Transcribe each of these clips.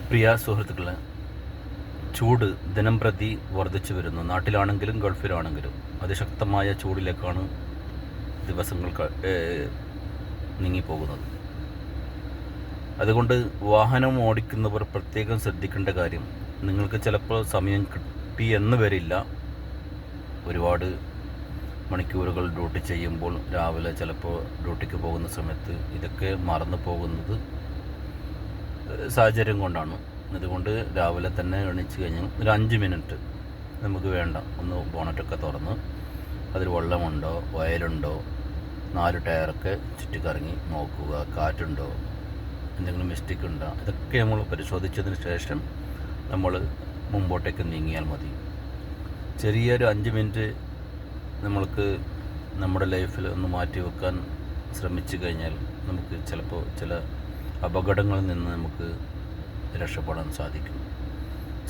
പ്രിയ സുഹൃത്തുക്കളെ, ചൂട് ദിനം പ്രതി വർദ്ധിച്ചു വരുന്നു. നാട്ടിലാണെങ്കിലും ഗൾഫിലാണെങ്കിലും അതിശക്തമായ ചൂടിലേക്കാണ് ദിവസങ്ങൾ നീങ്ങിപ്പോകുന്നത്. അതുകൊണ്ട് വാഹനം ഓടിക്കുന്നവർ പ്രത്യേകം ശ്രദ്ധിക്കേണ്ട കാര്യം, നിങ്ങൾക്ക് ചിലപ്പോൾ സമയം കിട്ടി എന്ന് വരില്ല. ഒരുപാട് മണിക്കൂറുകൾ ഡ്യൂട്ടി ചെയ്യുമ്പോൾ രാവിലെ ചിലപ്പോൾ ഡ്യൂട്ടിക്ക് പോകുന്ന സമയത്ത് ഇതൊക്കെ മറന്നു പോകുന്നത് സാഹചര്യം കൊണ്ടാണ്. അതുകൊണ്ട് രാവിലെ തന്നെ എണീച്ച് കഴിഞ്ഞാൽ ഒരു 5 മിനിറ്റ് നമുക്ക് വേണ്ട, ഒന്ന് ബോണറ്റൊക്കെ തുറന്ന് അതിൽ വെള്ളമുണ്ടോ വയലുണ്ടോ 4 ടയറൊക്കെ ചുറ്റിക്കറങ്ങി നോക്കുക, കാറ്റുണ്ടോ, എന്തെങ്കിലും മിസ്റ്റേക്ക് ഉണ്ടോ, ഇതൊക്കെ നമ്മൾ പരിശോധിച്ചതിന് ശേഷം നമ്മൾ മുമ്പോട്ടേക്ക് നീങ്ങിയാൽ മതി. ചെറിയൊരു 5 മിനിറ്റ് നമ്മൾക്ക് നമ്മുടെ ലൈഫിൽ ഒന്ന് മാറ്റി വെക്കാൻ ശ്രമിച്ചു കഴിഞ്ഞാൽ നമുക്ക് ചിലപ്പോൾ ചില അപകടങ്ങളിൽ നിന്ന് നമുക്ക് രക്ഷപ്പെടാൻ സാധിക്കും.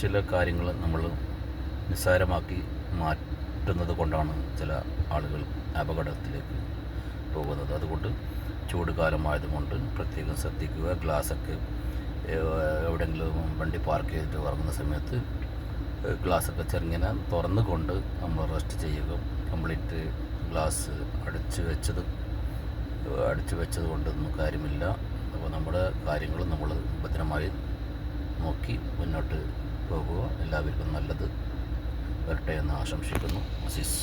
ചില കാര്യങ്ങൾ നമ്മൾ നിസ്സാരമാക്കി മാറ്റുന്നത് കൊണ്ടാണ് ചില ആളുകൾ അപകടത്തിലേക്ക് പോകുന്നത്. അതുകൊണ്ട് ചൂട് കാലമായതുകൊണ്ട് പ്രത്യേകം ശ്രദ്ധിക്കുക. ഗ്ലാസ്സൊക്കെ എവിടെയെങ്കിലും വണ്ടി പാർക്ക് ചെയ്തിട്ട് ഇറങ്ങുന്ന സമയത്ത് ഗ്ലാസ്സൊക്കെ ചെറുങ്ങനെ തുറന്നുകൊണ്ട് നമ്മൾ റെസ്റ്റ് ചെയ്യുക. കംപ്ലീറ്റ് ഗ്ലാസ് അടിച്ചു വെച്ചത് കൊണ്ടൊന്നും കാര്യമില്ല. അപ്പോൾ നമ്മുടെ കാര്യങ്ങൾ നമ്മൾ ഭദ്രമായി നോക്കി മുന്നോട്ട് പോകുക. എല്ലാവർക്കും നല്ലത് വരട്ടെ എന്ന് ആശംസിക്കുന്നു. അസീസ്.